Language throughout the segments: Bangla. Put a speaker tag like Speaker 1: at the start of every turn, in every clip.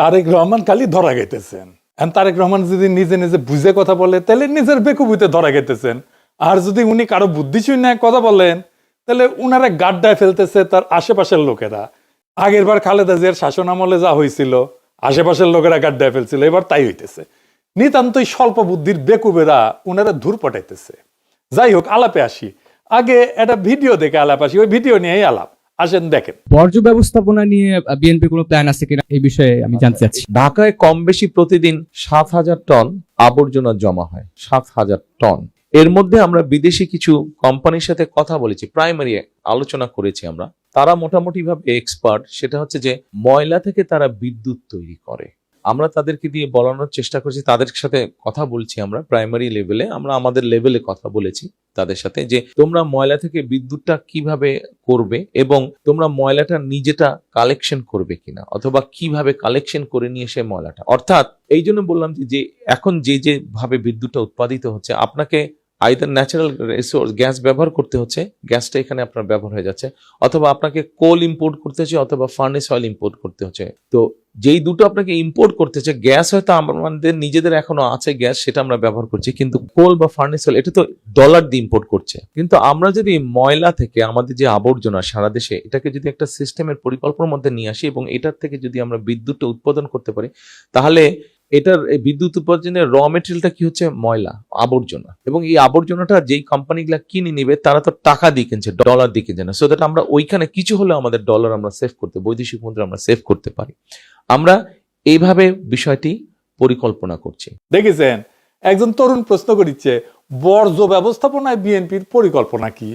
Speaker 1: তারেক রহমান খালি ধরা গেতেছেন। তারেক রহমান যদি নিজে নিজে বুঝে কথা বলে তাহলে নিজের বেকুবিতে ধরা গেতেছেন, আর যদি উনি কারো বুদ্ধিশূন্য কথা বলেন তাহলে উনারা গাড্ডায় ফেলতেছে তার আশেপাশের লোকেরা। আগের বার খালেদা জিয়ার শাসন আমলে যা হয়েছিল, আশেপাশের লোকেরা গাড্ডায় ফেলছিল, এবার তাই হইতেছে। নিতান্তই স্বল্প বুদ্ধির বেকুবেরা উনারা ধূর পটাইতেছে। যাই হোক, আলাপে আসি। আগে একটা ভিডিও দেখে আলাপ আসি, ওই ভিডিও নিয়েই আলাপ। আসেন দেখেন।
Speaker 2: বর্জ্য ব্যবস্থাপনা নিয়ে বিএনপি কোনো প্ল্যান আছে কিনা এই বিষয়ে আমি জানতে চাচ্ছি।
Speaker 3: ঢাকায় কম বেশি প্রতিদিন 7,000 টন আবর্জনা জমা হয়, 7,000 টন। এর মধ্যে আমরা বিদেশি কিছু কোম্পানির সাথে কথা বলেছি, প্রাইমারি আলোচনা করেছি আমরা। তারা মোটামুটি ভাবে এক্সপার্ট, সেটা হচ্ছে যে ময়লা থেকে তারা বিদ্যুৎ তৈরি করে। আমরা তাদেরকে দিয়ে বলানোর চেষ্টা করছি, তাদের সাথে কথা বলছি আমরা প্রাইমারি লেভেলে, আমরা আমাদের লেভেলে কথা বলেছি তাদের সাথে যে তোমরা ময়লা থেকে বিদ্যুৎটা কিভাবে করবে এবং তোমরা ময়লাটা নিজেটা কালেকশন করবে কিনা, অথবা কিভাবে কালেকশন করে নিয়ে এসে ময়লাটা। অর্থাৎ এই জন্য বললাম যে এখন যে ভাবে বিদ্যুৎটা উৎপাদিত হচ্ছে, আপনাকে আইদার ন্যাচারাল রিসোর্স গ্যাস ব্যবহার করতে হচ্ছে, গ্যাসটা এখানে আপনার ব্যবহার হয়ে যাচ্ছে, অথবা আপনাকে কোল ইম্পোর্ট করতে হচ্ছে, অথবা ফার্নেস অয়েল ইম্পোর্ট করতে হচ্ছে। তো যেই দুটো আপনাকে ইম্পোর্ট করতে হচ্ছে, গ্যাস হয়তো আমাদের নিজেদের এখনো আছে গ্যাস, সেটা আমরা ব্যবহার করছি, কিন্তু কোল বা ফার্নেস অয়েল এটা তো ডলার দিয়ে ইম্পোর্ট করছে। কিন্তু আমরা যদি ময়লা থেকে আমাদের যে আবর্জনা সারা দেশে, এটাকে যদি একটা সিস্টেমের পরিকল্পনার মধ্যে নিয়ে আসি এবং এটার থেকে যদি আমরা বিদ্যুৎটা উৎপাদন করতে পারি, তাহলে এটার বিদ্যুৎ উৎপাদনের র মেটেরিয়ালটা কি হচ্ছে? ময়লা, আবর্জনা। এবং এই আবর্জনাটা যেই কোম্পানিগুলা কিনে নিবে তারা তো টাকা দিয়ে কিনছে, ডলার দিয়ে কিনছে না। সো দ্যাট আমরা ওইখানে কিছু হলে আমাদের ডলার আমরা সেভ করতে, বৈদেশিক মুদ্রা আমরা সেভ করতে পারি। আমরা এইভাবে বিষয়টি পরিকল্পনা করছি।
Speaker 1: দেখেছেন, একজন তরুণ প্রশ্ন করিচ্ছে বর্জ্য ব্যবস্থাপনায় বিএনপির পরিকল্পনা কি?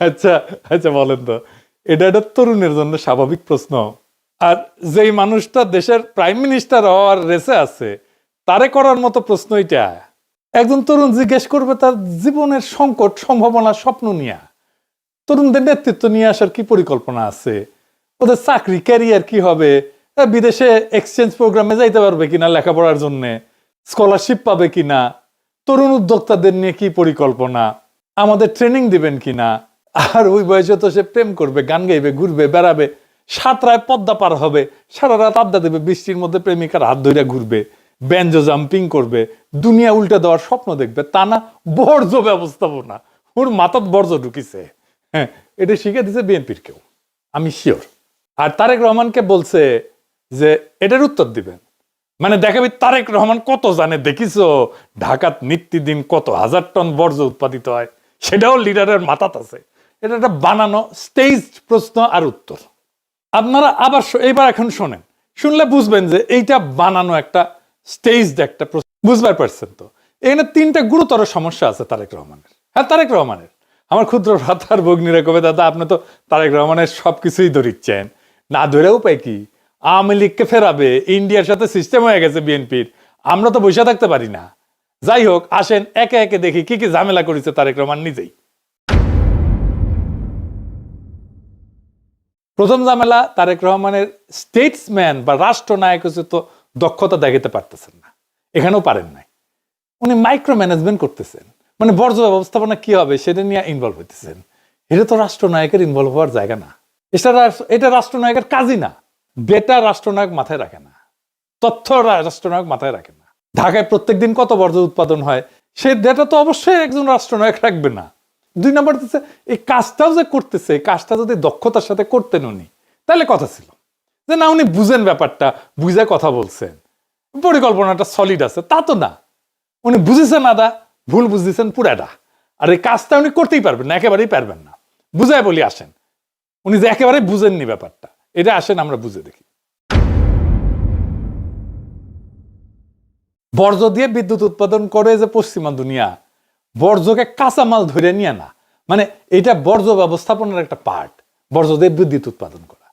Speaker 1: আচ্ছা আচ্ছা, বলেন তো, এটা একটা তরুণের জন্য স্বাভাবিক প্রশ্ন। আর যেই মানুষটা দেশের প্রাইম মিনিস্টার হওয়ার রেসে আছে, তারে করার মতো প্রশ্ন এটা। একজন তরুণ জিজ্ঞেস করবে তার জীবনের সংকট, সম্ভাবনা, স্বপ্ন নিয়ে। তরুণদের নেতৃত্ব নিয়ে আসার কি পরিকল্পনা আছে? ওদের চাকরি, ক্যারিয়ার কি হবে? বিদেশে এক্সচেঞ্জ প্রোগ্রামে যাইতে পারবে কিনা লেখাপড়ার জন্য, স্কলারশিপ পাবে কিনা, তরুণ উদ্যোক্তাদের নিয়ে কি পরিকল্পনা, আমাদের ট্রেনিং দিবেন কিনা। আর ওই বয়সে তো সে প্রেম করবে, গান গাইবে, ঘুরবে, বেড়াবে, সাঁতরায় পদ্মা পার হবে, সারা রাত আড্ডা দেবে, বৃষ্টির মধ্যে প্রেমিকার হাত ধরে ঘুরবে, ব্যাঞ্জো জাম্পিং করবে, দুনিয়া উল্টে দেওয়ার স্বপ্ন দেখবে। তা না বর্জ্য ব্যবস্থাপনা। ওর মাথাত বর্জ্য ঢুকিছে। হ্যাঁ, এটা শিখে দিছে বিএনপির কেউ, আমি শিওর। আর তারেক রহমানকে বলছে যে এটার উত্তর দিবেন, মানে দেখাবি তারেক রহমান কত জানে। দেখিছো ঢাকাত নিত্যদিন কত হাজার টন বর্জ্য উৎপাদিত হয়, সেটাও লিডারের মাথাত আছে। এটা একটা বানানো স্টেজ প্রশ্ন আর উত্তর। আপনারা আবার এইবার এখন শোনেন, শুনলে বুঝবেন যে এইটা বানানো একটা স্টেজড একটা প্রশ্ন। বুঝবার পারছেন তো? এখানে তিনটা গুরুতর সমস্যা আছে তারেক রহমানের। হ্যাঁ, তারেক রহমানের। আমার ক্ষুদ্র ভ্রাতার ভগ্নীরা কবে, দাদা আপনি তো তারেক রহমানের সবকিছুই ধরিচ্ছেন, না ধরে উপায় কি? আওয়ামী লীগকে ফেরাবে, ইন্ডিয়ার সাথে সিস্টেম হয়ে গেছে বিএনপির, আমরা তো বসে থাকতে পারি না। যাই হোক, আসেন একে একে দেখি কি কি ঝামেলা করেছে তারেক রহমান নিজেই। প্রথম ঝামেলা, তারেক রহমানের স্টেটসম্যান বা রাষ্ট্রনায়ক হচ্ছে তো দক্ষতা দেখাতে পারতেছেন না, এখানেও পারেন নাই। উনি মাইক্রো ম্যানেজমেন্ট করতেছেন, মানে বর্জ্য ব্যবস্থাপনা কি হবে সেটা নিয়ে ইনভলভ হইতেছেন। এটা তো রাষ্ট্রনায়কের ইনভলভ হওয়ার জায়গা না, এটা রাষ্ট্রনায়কের কাজই না। ডেটা রাষ্ট্রনায়ক মাথায় রাখে না, তথ্য রাষ্ট্রনায়ক মাথায় রাখে না। ঢাকায় প্রত্যেকদিন কত বর্জ্য উৎপাদন হয় সেই ডেটা তো অবশ্যই একজন রাষ্ট্রনায়ক রাখবে না। দুই নম্বর হচ্ছে এই কাজটাও যে করতেছে, এই কাজটা যদি দক্ষতার সাথে করতেন উনি, তাহলে কথা ছিল যে না উনি বুঝেন ব্যাপারটা, বুঝে কথা বলছেন, পরিকল্পনাটা সলিড আছে। তা তো না, উনি বুঝেছেন আদা, ভুল বুঝতেছেন পুরাটা। আর এই কাজটা উনি করতেই পারবেন না, একেবারেই পারবেন না। বুঝায় বলি, আসেন উনি যে একেবারেই বুঝেননি ব্যাপারটা, এটা আসেন আমরা বুঝে দেখি। বর্জ্য দিয়ে বিদ্যুৎ উৎপাদন করে যে পশ্চিমা দুনিয়া, বর্জ্যকে কাঁচামাল ধরে নিয়ে না, মানে এটা বর্জ্য ব্যবস্থাপনার একটা পার্ট। বর্জ্য দিয়ে বিদ্যুৎ উৎপাদন করা,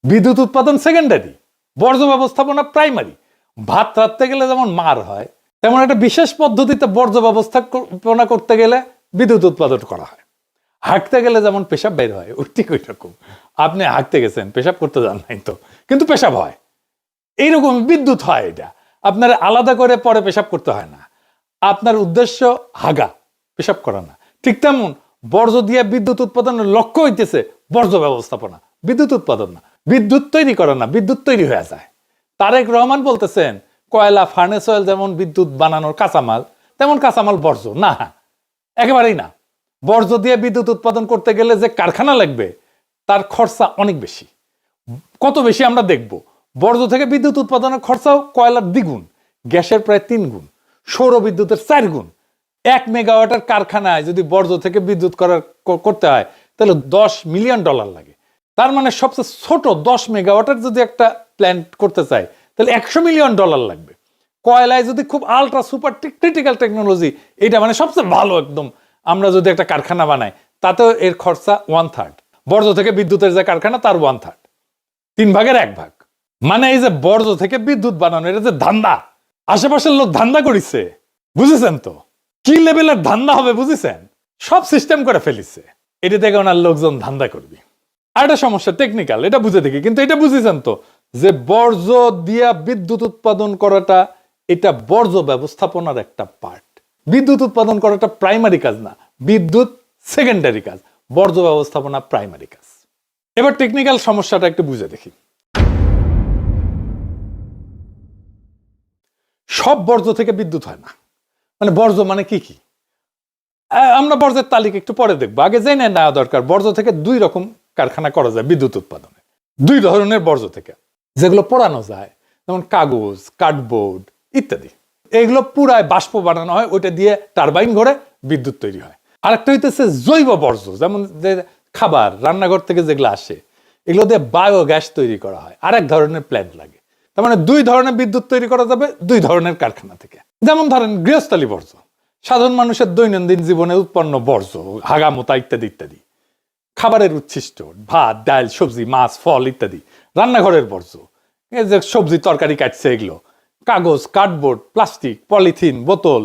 Speaker 1: বিদ্যুৎ উৎপাদন সেকেন্ডারি, বর্জ্য ব্যবস্থাপনা প্রাইমারি। ভাত রাখতে গেলে যেমন মার হয়, তেমন একটা বিশেষ পদ্ধতিতে বর্জ্য ব্যবস্থাপনা করতে গেলে বিদ্যুৎ উৎপাদন করা হয়। হাঁটতে গেলে যেমন পেশাব বের হয়, ওই ঠিক ওই রকম। আপনি হাঁটতে গেছেন, পেশাব করতে যান নাই তো, কিন্তু পেশাব হয়। এইরকম বিদ্যুৎ হয়। এটা আপনার আলাদা করে পরে পেশাব করতে হয় না, আপনার উদ্দেশ্য হাগা, পেশাব করা না। ঠিক তেমন বর্জ্য দিয়ে বিদ্যুৎ উৎপাদনের লক্ষ্য হইতেছে বর্জ্য ব্যবস্থাপনা, বিদ্যুৎ উৎপাদন না। বিদ্যুৎ তৈরি করা না, বিদ্যুৎ তৈরি হয়ে যায়। তারেক রহমান বলতেছেন কয়লা, ফার্নেস অয়েল যেমন বিদ্যুৎ বানানোর কাঁচামাল, তেমন কাঁচামাল বর্জ্য না, একেবারেই না। বর্জ্য দিয়ে বিদ্যুৎ উৎপাদন করতে গেলে যে কারখানা লাগবে তার খরচা অনেক বেশি। কত বেশি আমরা দেখব, বর্জ্য থেকে বিদ্যুৎ উৎপাদনের খরচাও কয়লার দ্বিগুণ, গ্যাসের প্রায় 3 গুণ, সৌর বিদ্যুতের 4 গুণ। 1 মেগাওয়াটের কারখানায় যদি বর্জ্য থেকে বিদ্যুৎ করতে হয় তাহলে $10 মিলিয়ন লাগে। তার মানে সবচেয়ে ছোট 10 মেগাওয়াটের যদি একটা প্ল্যান্ট করতে চাই তাহলে $100 মিলিয়ন লাগবে। কয়লায় যদি খুব আলট্রা সুপার ক্রিটিক্যাল টেকনোলজি, এটা মানে সবচেয়ে ভালো একদম, আমরা যদি একটা কারখানা বানাই তাতেও এর খরচা 1/3। বর্জ্য থেকে বিদ্যুতের যে কারখানা তার 1/3, 3 ভাগের 1 ভাগ। মানে এই যে বর্জ্য থেকে বিদ্যুৎ বানানো, এটা যে ধান্দা, আশেপাশের লোক ধান্দা করিছে, বুঝেছেন তো কি লেভেলের ধান্দা হবে, বুঝেছেন? সব সিস্টেম করে ফেলিছে, এটা থেকে ওনার লোকজন ধান্দা করবে। আর একটা সমস্যা টেকনিক্যাল, এটা বুঝে দেখি, কিন্তু এটা বুঝেছেন তো যে বর্জ্য দিয়া বিদ্যুৎ উৎপাদন করাটা এটা বর্জ্য ব্যবস্থাপনার একটা পার্ট। বিদ্যুৎ উৎপাদন করাটা প্রাইমারি কাজ না, বিদ্যুৎ সেকেন্ডারি কাজ, বর্জ্য ব্যবস্থাপনা প্রাইমারি কাজ। এবার টেকনিক্যাল সমস্যাটা একটু বুঝে দেখি। সব বর্জ্য থেকে বিদ্যুৎ হয় না। মানে বর্জ্য মানে কি কি, আমরা বর্জ্যের তালিকা একটু পরে দেখবো, আগে জেনে নেওয়া দরকার বর্জ্য থেকে 2 রকম কারখানা করা যায় বিদ্যুৎ উৎপাদনে। 2 ধরনের বর্জ্য থেকে, যেগুলো পোড়ানো যায়, যেমন কাগজ, কার্ডবোর্ড ইত্যাদি। এগুলো পুরায় বাষ্প বানানো হয়, ওইটা দিয়ে টারবাইন ঘোরে বিদ্যুৎ তৈরি হয়। আরেকটা হইতেছে জৈব বর্জ্য, যেমন যে খাবার রান্নাঘর থেকে যেগুলো আসে, এগুলো দিয়ে বায়োগ্যাস তৈরি করা হয়, আরেক ধরনের প্ল্যান্ট লাগে। তার মানে 2 ধরনের বিদ্যুৎ তৈরি করা যাবে 2 ধরনের কারখানা থেকে। যেমন ধরেন গৃহস্থালী বর্জ্য, সাধারণ মানুষের দৈনন্দিন জীবনে উৎপন্ন বর্জ্য, হাগামোতা ইত্যাদি ইত্যাদি। খাবারের উচ্ছিষ্ট, ভাত, ডাল, সবজি, মাছ, ফল ইত্যাদি। রান্নাঘরের বর্জ্য, এই যে সবজি তরকারি কাটছে এগুলো। কাগজ, কার্ডবোর্ড, প্লাস্টিক, পলিথিন, বোতল,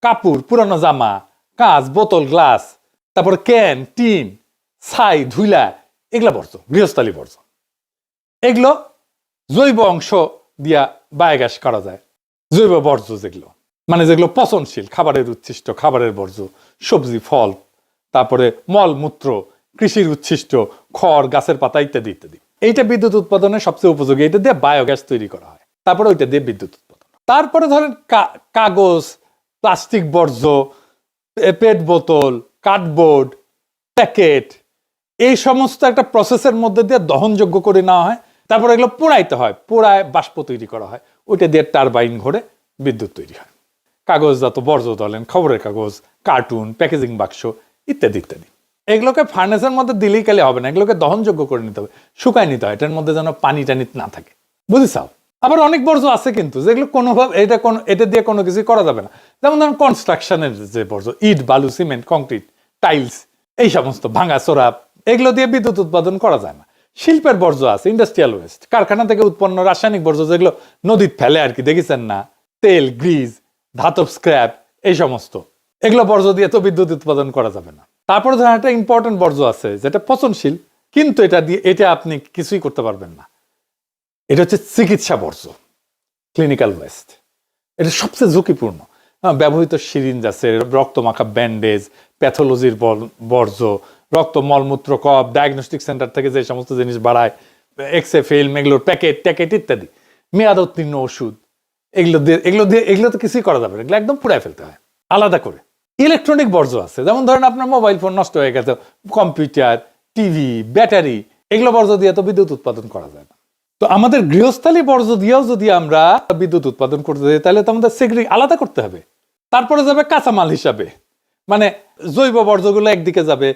Speaker 1: কাপড়, পুরানো জামা, কাঁচ, বোতল, গ্লাস, তারপর ক্যান, টিন, ছাই, ধুলা, এগুলা বর্জ্য, গৃহস্থালী বর্জ্য। এগুলো জৈব অংশ দিয়া বায়োগ্যাস করা যায়। জৈব বর্জ্য যেগুলো, মানে যেগুলো পচনশীল, খাবারের উচ্ছিষ্ট, খাবারের বর্জ্য, সবজি, ফল, তারপরে মলমূত্র, কৃষির উচ্ছিষ্ট, খড়, গাছের পাতা ইত্যাদি ইত্যাদি। এইটা বিদ্যুৎ উৎপাদনের সবচেয়ে উপযোগী, এটা দিয়ে বায়োগ্যাস তৈরি করা হয়, তারপরে ওইটা দিয়ে বিদ্যুৎ উৎপাদন। তারপরে ধরেন কাগজ, প্লাস্টিক বর্জ্য, পেট বোতল, কার্ডবোর্ড, প্যাকেট, এই সমস্ত একটা প্রসেসের মধ্যে দিয়ে দহনযোগ্য করে নেওয়া হয়, তারপরে এগুলো পোড়াইতে হয়, পোড়ায় বাষ্প তৈরি করা হয়, ওইটা দিয়ে টারবাইন ঘোরে বিদ্যুৎ তৈরি হয়। কাগজজাত বর্জ্য ধরেন খবরের কাগজ, কার্টুন, প্যাকেজিং বাক্স ইত্যাদি ইত্যাদি। এগুলোকে ফার্নেসের মধ্যে দিলেই কালে হবে না, এগুলোকে দহনযোগ্য করে নিতে হবে, শুকায় নিতে হয়, এটার মধ্যে যেন পানি টানি না থাকে, বুঝেছাও? আবার অনেক বর্জ্য আছে কিন্তু যেগুলো কোনোভাবে এটা দিয়ে কোনো কিছু করা যাবে না। যেমন ধরুন কনস্ট্রাকশনের যে বর্জ্য, ইট, বালু, সিমেন্ট, কংক্রিট, টাইলস, এই সমস্ত ভাঙা চোরা, এগুলো দিয়ে বিদ্যুৎ উৎপাদন করা যায় না। শিল্পের বর্জ্য আছে, ইন্ডাস্ট্রিয়াল ওয়েস্ট, কারখানা থেকে উৎপন্ন রাসায়নিক বর্জ্য, যেগুলো নদীর ফেলে আর কি, দেখেছেন না, তেল, গ্রিজ, ধাতব স্ক্র্যাপ, এই সমস্ত, এগুলো বর্জ্য দিয়ে তো বিদ্যুৎ উৎপাদন করা যাবে না। তারপরে ধরেন একটা ইম্পর্টেন্ট বর্জ্য আছে যেটা পচনশীল, কিন্তু এটা আপনি কিছুই করতে পারবেন না, এটা হচ্ছে চিকিৎসা বর্জ্য, ক্লিনিক্যাল ওয়েস্ট। এটা সবচেয়ে ঝুঁকিপূর্ণ। ব্যবহৃত সিরিঞ্জ আছে, রক্ত মাখা ব্যান্ডেজ, প্যাথোলজির বর্জ্য, রক্ত, মলমূত্র, কপ, ডায়াগনস্টিক সেন্টার থেকে যে সমস্ত জিনিস বাড়ায়, এক্সরে ফিল্ম, এগুলোর প্যাকেট ইত্যাদি, মেয়াদ উত্তীর্ণ ওষুধ, এগুলো তো কিছুই করা যাবে না, এগুলো একদম পুড়ায় ফেলতে হয় আলাদা করে। ইলেকট্রনিক বর্জ্য আছে, যেমন ধরেন আপনার মোবাইল ফোন নষ্ট হয়ে গেছে, কম্পিউটার, টিভি, ব্যাটারি, এগুলো বর্জ্য দিয়ে তো বিদ্যুৎ উৎপাদন করা যায় না। তো আমাদের গৃহস্থালী বর্জ্য দিয়েও যদি আমরা বিদ্যুৎ উৎপাদন করতে যাই তাহলে তো আমাদের সেগ্রিগ আলাদা করতে হবে। তারপরে যাবে কাঁচামাল হিসাবে, মানে জৈব বর্জ্যগুলো একদিকে যাবে,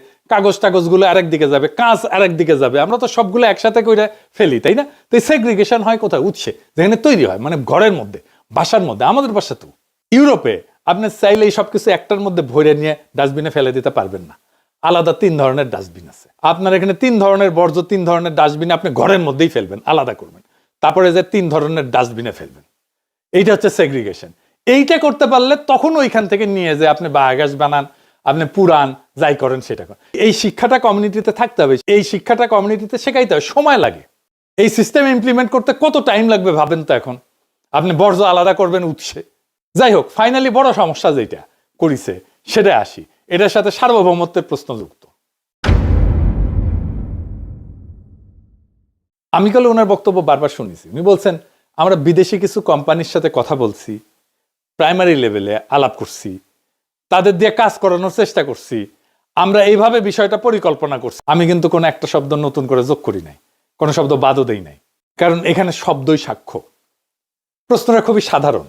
Speaker 1: কাগজগুলো আরেক দিকে যাবে, কাঁচ আরেক দিকে যাবে, আমরা তো সবগুলো একসাথে করে ফেলি, তাই না? তো এই সেগ্রিগেশন হয় কোথায়? উৎসে, যেখানে তৈরি হয়, মানে ঘরের মধ্যে, বাসার মধ্যে। আমাদের বাসা তো ইউরোপে আপনি চাইলে এই সবকিছু একটার মধ্যে ভরে নিয়ে ডাস্টবিনে ফেলে দিতে পারবেন না, আলাদা 3 ধরনের ডাস্টবিন আছে। আপনার এখানে 3 ধরনের বর্জ্য 3 ধরনের ডাস্টবিনে আপনি ঘরের মধ্যেই ফেলবেন, আলাদা করবেন, তারপরে যে 3 ধরনের ডাস্টবিনে ফেলবেন। এইটা হচ্ছে সেগ্রিগেশন। এইটা করতে পারলে তখন ওইখান থেকে নিয়ে যে আপনি বায়োগ্যাস বানান, আপনি পুরান, যাই করেন সেটা করেন। এই শিক্ষাটা কমিউনিটিতে থাকতে হবে, এই শিক্ষাটা কমিউনিটিতে শেখাইতে হবে, সময় লাগে। এই সিস্টেম ইমপ্লিমেন্ট করতে কত টাইম লাগবে ভাবেন তো। এখন আপনি বর্জ্য আলাদা করবেন উৎসে। যাই হোক, ফাইনালি বড় সমস্যা যেটা করিছে সেটা আসি, এটার সাথে সার্বভৌমত্বের প্রশ্ন যুক্ত। আমি কালে ওনার বক্তব্য বারবার শুনেছি, উনি বলছেন আমরা বিদেশি কিছু কোম্পানির সাথে কথা বলছি, প্রাইমারি লেভেলে আলাপ করছি, তাদের দিয়ে কাজ করানোর চেষ্টা করছি, আমরা এইভাবে বিষয়টা পরিকল্পনা করছি। আমি কিন্তু কোনো একটা শব্দ নতুন করে যোগ করি নাই, কোনো শব্দ বাদও দেই নাই, কারণ এখানে শব্দই সাক্ষ্য। প্রশ্নটা খুবই সাধারণ।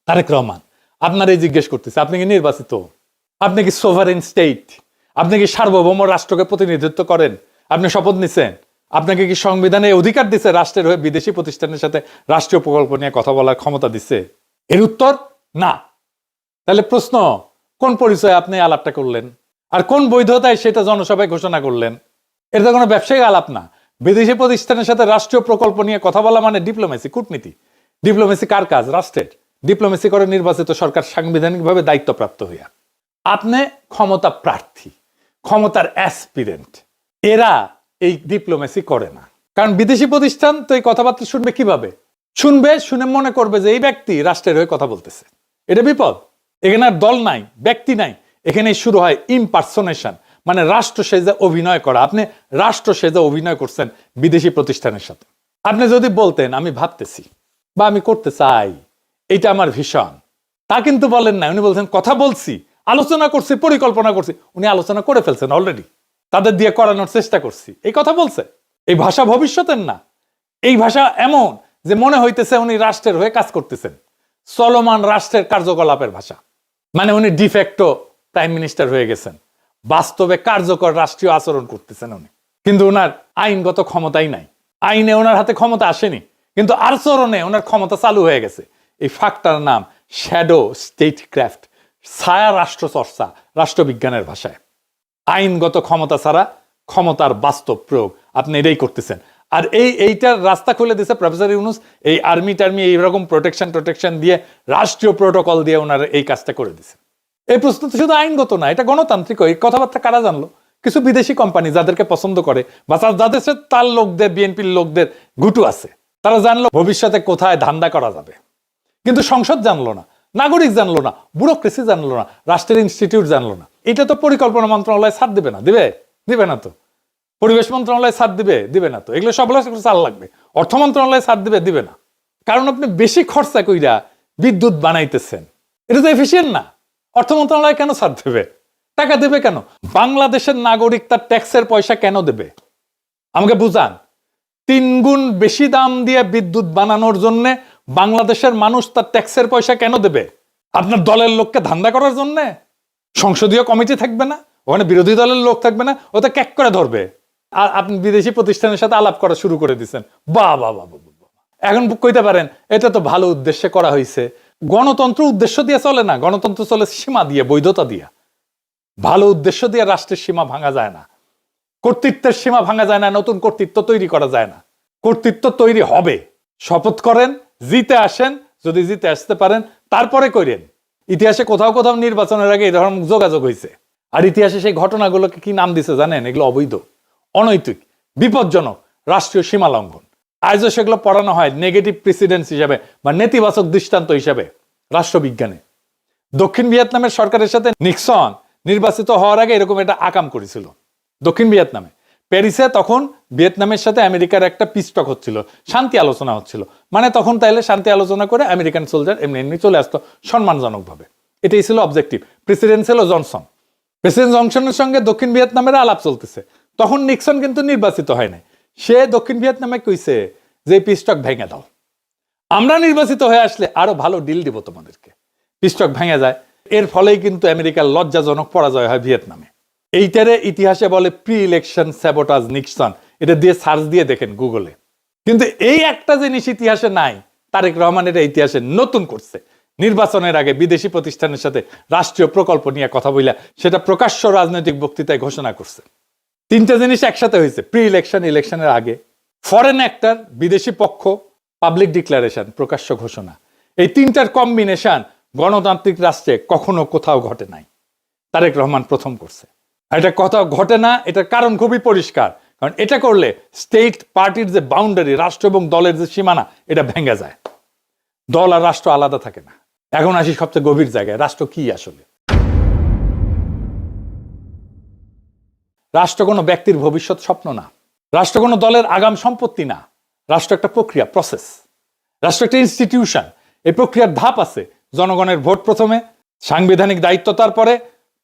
Speaker 1: তারেক রহমান, আপনার এই জিজ্ঞেস করতেছে, আপনি কি নির্বাচিত? আপনি কি সোভারেন স্টেট? আপনি কি সার্বভৌম রাষ্ট্রকে প্রতিনিধিত্ব করেন? আপনি শপথ নিছেন? আপনাকে কি সংবিধানে অধিকার দিছে রাষ্ট্রের হয়ে বিদেশি প্রতিষ্ঠানের সাথে রাষ্ট্রীয় প্রকল্প নিয়ে কথা বলার ক্ষমতা দিছে? এর উত্তর না। তাহলে প্রশ্ন, কোন পরিচয়ে আপনি আলাপটা করলেন, আর কোন বৈধতায় সেটা জনসভায় ঘোষণা করলেন? এটা তো কোনো ব্যবসায়িক আলাপ না। বিদেশি প্রতিষ্ঠানের সাথে রাষ্ট্রীয় প্রকল্প নিয়ে কথা বলা মানে ডিপ্লোমেসি, কূটনীতি। ডিপ্লোমেসি কার কাজ? রাষ্ট্রের। ডিপ্লোমেসি করে নির্বাচিত সরকার সাংবিধানিকভাবে দায়িত্বপ্রাপ্ত হইয়া। আপনি ক্ষমতা প্রার্থী, ক্ষমতার অ্যাসপিরেন্ট, এরা এই ডিপ্লোমেসি করে না। কারণ বিদেশি প্রতিষ্ঠান তো এই কথাবার্তা শুনবে কিভাবে? শুনে মনে করবে যে এই ব্যক্তি রাষ্ট্রের হয়ে কথা বলতেছে। এটা বিপদ। এখানে আর দল নাই, ব্যক্তি নাই, এখানে শুরু হয় ইমপারসোনেশন, মানে রাষ্ট্র সেজে অভিনয় করা। আপনি রাষ্ট্র সেজে অভিনয় করছেন বিদেশি প্রতিষ্ঠানের সাথে। আপনি যদি বলতেন আমি ভাবতেছি বা আমি করতে চাই, এটা আমার ভীষণ, তা কিন্তু বলেন না। উনি বলছেন কথা বলছি, আলোচনা করছি, পরিকল্পনা করছি। উনি আলোচনা করে ফেলছেন অলরেডি, তাদের দিয়ে করানোর চেষ্টা করছি, এই কথা বলছে। এই ভাষা ভবিষ্যতের না, এই ভাষা এমন যে মনে হইতেছে উনি রাষ্ট্রের হয়ে কাজ করতেছেন, চলমান রাষ্ট্রের কার্যকলাপের ভাষা। মানে উনি ডিফেক্টো প্রাইম মিনিস্টার হয়ে গেছেন, বাস্তবে কার্যকর রাষ্ট্রীয় আচরণ করতেছেন উনি। কিন্তু ওনার আইনগত ক্ষমতাই নাই, আইনে ওনার হাতে ক্ষমতা আসেনি, কিন্তু আচরণে ওনার ক্ষমতা চালু হয়ে গেছে। এই ফাঁকটার নাম শ্যাডো স্টেট ক্রাফট, ছায়া রাষ্ট্র চর্চা, রাষ্ট্রবিজ্ঞানের ভাষায়। আইনগত ক্ষমতা ছাড়া ক্ষমতার বাস্তব প্রয়োগ, আপনি এটাই করতেছেন। আর এইটার রাস্তা খুলে দিয়েছে প্রফেসর ইউনূস। এই আর্মি টার্মি এইরকম প্রোটেকশন দিয়ে, রাষ্ট্রীয় প্রোটোকল দিয়ে ওনার এই কাজটা করে দিছে। এই প্রশ্ন তো শুধু আইনগত না, এটা গণতান্ত্রিক। এই কথাবার্তা কারা জানলো? কিছু বিদেশি কোম্পানি যাদেরকে পছন্দ করে বা যাদের সাথে তার লোকদের, বিএনপির লোকদের ঘুটু আছে, তারা জানলো ভবিষ্যতে কোথায় ধান্দা করা যাবে। কিন্তু সংসদ জানলো না, নাগরিক জানলো না, ব্যুরোক্রেসি জানলো না, রাষ্ট্রের ইনস্টিটিউট জানলো না। এটা তো পরিকল্পনা মন্ত্রণালয় ছাড় দিবে না, দিবে না তো। পরিবেশ মন্ত্রণালয় ছাড় দিবে না তো। এগুলো সব চাল লাগবে। অর্থ মন্ত্রণালয় ছাড় দিবে না। কারণ আপনি বেশি খরচা কইরা বিদ্যুৎ বানাইতেছেন, এটা তো এফিসিয়েন্ট না। অর্থ মন্ত্রণালয় কেন ছাড় দেবে? টাকা দেবে কেন? বাংলাদেশের নাগরিক তার ট্যাক্সের পয়সা কেন দেবে? আমাকে বুঝান। 3 গুণ বেশি দাম দিয়ে বিদ্যুৎ বানানোর জন্য বাংলাদেশের মানুষ তার ট্যাক্সের পয়সা কেন দেবে? আপনার দলের লোককে ধান্দা করার জন্য? সংসদীয় কমিটি থাকবে না, ওখানে বিরোধী দলের লোক থাকবে না, ওটা ক্যাক করে ধরবে। আর আপনি বিদেশি প্রতিষ্ঠানের সাথে আলাপ করা শুরু করে দিচ্ছেন। বাহ বাহ বাহ। এখন কইতে পারেন এটা তো ভালো উদ্দেশ্যে করা হয়েছে। গণতন্ত্র উদ্দেশ্য দিয়ে চলে না, গণতন্ত্র চলে সীমা দিয়ে, বৈধতা দিয়ে। ভালো উদ্দেশ্য দিয়ে রাষ্ট্রের সীমা ভাঙা যায় না, কর্তৃত্বের সীমা ভাঙা যায় না, নতুন কর্তৃত্ব তৈরি করা যায় না। কর্তৃত্ব তৈরি হবে, শপথ করেন, জিতে আসেন, যদি জিতে আসতে পারেন তারপরে করেন। ইতিহাসে কোথাও কোথাও নির্বাচনের আগে এই ধরনের যোগাযোগ হয়েছে। আর ইতিহাসে সেই ঘটনাগুলোকে কি নাম দিছে জানেন? এগুলো অবৈধ, অনৈতিক, বিপজ্জনক, রাষ্ট্রীয় সীমা লঙ্ঘন। আজও সেগুলো পড়ানো হয় নেগেটিভ প্রেসিডেন্স হিসাবে বা নেতিবাচক দৃষ্টান্ত হিসাবে রাষ্ট্রবিজ্ঞানে। দক্ষিণ ভিয়েতনামের সরকারের সাথে নিক্সন নির্বাচিত হওয়ার আগে এরকম একটা আকাম করেছিল দক্ষিণ ভিয়েতনামে, প্যারিসে। তখন ভিয়েতনামের সাথে আমেরিকার একটা পিস টক হচ্ছিল, শান্তি আলোচনা হচ্ছিল। মানে তখন তাইলে শান্তি আলোচনা করে আমেরিকান সোলজার এমনি চলে আসতো সম্মানজনকভাবে। এটাই ছিল অবজেক্টিভ। প্রেসিডেন্ট ছিল জনসন। প্রেসিডেন্ট জনসনের সঙ্গে দক্ষিণ ভিয়েতনামের আলাপ চলতেছে। তখন নিক্সন কিন্তু নির্বাচিত হয় নাই। সে দক্ষিণ ভিয়েতনামে কইছে যে পিস্টক ভেঙে দাও, আমরা নির্বাচিত হয়ে আসলে আরো ভালো ডিল দিব তোমাদেরকে। পিস্টক ভেঙে যায়। এর ফলেই কিন্তু আমেরিকার লজ্জাজনক পরাজয় হয় ভিয়েতনামে। এইটারে ইতিহাসে বলে প্রি ইলেকশন স্যাবোটাজ নিক্সন। এটা দিয়ে সার্চ দিয়ে দেখেন গুগলে। কিন্তু এই একটা জিনিস ইতিহাসে নাই, তারেক রহমান এটা ইতিহাসে নতুন করছে। নির্বাচনের আগে বিদেশি প্রতিষ্ঠানের সাথে রাষ্ট্রীয় প্রকল্প নিয়ে কথা বইলা সেটা প্রকাশ্য রাজনৈতিক বক্তৃতায় ঘোষণা করছে। 3টা জিনিস একসাথে হয়েছে, প্রি ইলেকশন, ইলেকশনের আগে, ফরেন অ্যাক্টর, বিদেশি পক্ষ, পাবলিক ডিক্লারেশন, প্রকাশ্য ঘোষণা। এই 3টার কম্বিনেশন গণতান্ত্রিক রাষ্ট্রে কখনো কোথাও ঘটে নাই। তারেক রহমান প্রথম করছে। আর এটা কোথাও ঘটে না, এটার কারণ খুবই পরিষ্কার। কারণ এটা করলে স্টেট পার্টির যে বাউন্ডারি, রাষ্ট্র এবং দলের যে সীমানা, এটা ভেঙে যায়। দল আর রাষ্ট্র আলাদা থাকে না। এখন আসি সবচেয়ে গভীর জায়গায়, রাষ্ট্র কি আসলে? রাষ্ট্র কোনো ব্যক্তির ভবিষ্যৎ স্বপ্ন না, রাষ্ট্র কোনো দলের আগাম সম্পত্তি না। রাষ্ট্র একটা প্রক্রিয়া, প্রসেস। রাষ্ট্র একটা ইনস্টিটিউশন, এই প্রক্রিয়ার ধাপ আছে। জনগণের ভোট প্রথমে, সাংবিধানিক দায়িত্ব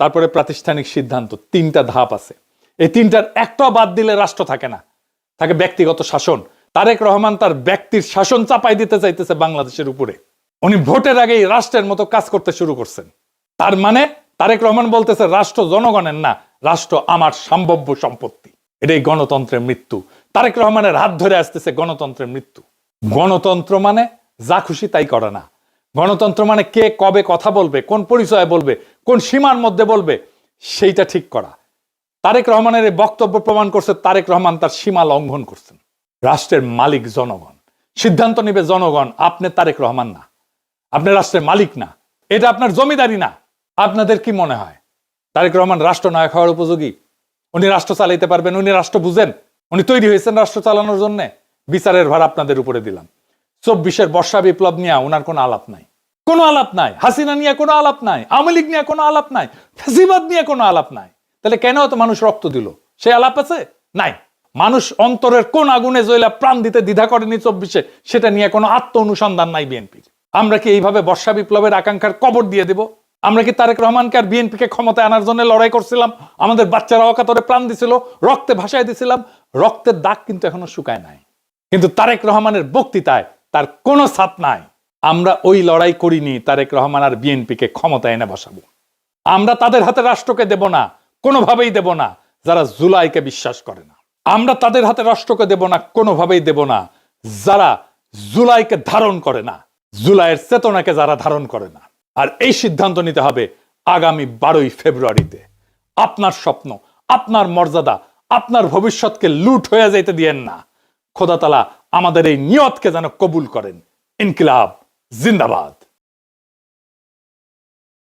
Speaker 1: তারপরে প্রাতিষ্ঠানিক সিদ্ধান্ত, 3টা ধাপ আছে। এই 3টার একটাও বাদ দিলে রাষ্ট্র থাকে না, থাকে ব্যক্তিগত শাসন। তারেক রহমান তার ব্যক্তির শাসন চাপাই দিতে চাইতেছে বাংলাদেশের উপরে। উনি ভোটের আগেই রাষ্ট্রের মতো কাজ করতে শুরু করছেন। তার মানে তারেক রহমান বলতেছে রাষ্ট্র জনগণের না, রাষ্ট্র আমার সম্ভাব্য সম্পত্তি। এটাই গণতন্ত্রের মৃত্যু। তারেক রহমানের হাত ধরে আসতেছে গণতন্ত্রের মৃত্যু। গণতন্ত্র মানে যা খুশি তাই করা না। গণতন্ত্র মানে কে কবে কথা বলবে, কোন পরিচয়ে বলবে, কোন সীমার মধ্যে বলবে, সেইটা ঠিক করা। তারেক রহমানের এই বক্তব্য প্রমাণ করছে তারেক রহমান তার সীমা লঙ্ঘন করছেন। রাষ্ট্রের মালিক জনগণ, সিদ্ধান্ত নিবে জনগণ। আপনি তারেক রহমান না, আপনি রাষ্ট্রের মালিক না, এটা আপনার জমিদারি না। আপনাদের কি মনে হয় তারেক রহমান রাষ্ট্রনায়ক হওয়ার উপযোগী? উনি রাষ্ট্র চালাইতে পারবেন? উনি রাষ্ট্র বুঝেন? উনি তৈরি হয়েছেন রাষ্ট্র চালানোর জন্য? বিচারের ভার আপনাদের উপরে দিলাম। 24-এর বর্ষা বিপ্লব নিয়ে ওনার কোনো আলাপ নাই, কোনো আলাপ নাই। হাসিনা নিয়ে কোনো আলাপ নাই, আওয়ামী লীগ নিয়ে কোনো আলাপ নাই, ফ্যাসিবাদ নিয়ে কোনো আলাপ নাই। তাহলে কেন তো মানুষ রক্ত দিল? সে আলাপ আছে? নাই। মানুষ অন্তরের কোন আগুনে জ্বলা প্রাণ দিতে দ্বিধা করেনি 24-এ, সেটা নিয়ে কোনো আত্ম অনুসন্ধান নাই বিএনপির। আমরা কি এইভাবে বর্ষা বিপ্লবের আকাঙ্ক্ষার কবর দিয়ে দেব? আমরা কি তারেক রহমানকে আর বিএনপিকে ক্ষমতায় আনার জন্য লড়াই করছিলাম? আমাদের বাচ্চারা অকাতরে প্রাণ দিছিল, রক্তে ভাসায় দিছিলাম। রক্তের দাগ কিন্তু এখনো শুকায় নাই। কিন্তু তারেক রহমানের বক্তৃতায় তার কোনো ছাপ নাই। আমরা ওই লড়াই করিনি তারেক রহমান আর বিএনপিকে ক্ষমতায় এনে বসাবো। আমরা তাদের হাতে রাষ্ট্রকে দেব না, কোনোভাবেই দেব না যারা জুলাইকে বিশ্বাস করে না। আমরা তাদের হাতে রাষ্ট্রকে দেব না, কোনোভাবেই দেব না যারা জুলাইকে ধারণ করে না, জুলাইয়ের চেতনাকে যারা ধারণ করে না। আর এই সিদ্ধান্ত নিতে হবে আগামী 12ই ফেব্রুয়ারিতে। আপনার স্বপ্ন, আপনার মর্যাদা, আপনার ভবিষ্যৎকে লুট হয়ে যাইতে দিয়েন না। খোদা তাআলা আমাদের এই নিয়তকে যেন কবুল করেন। ইনকিলাব জিন্দাবাদ।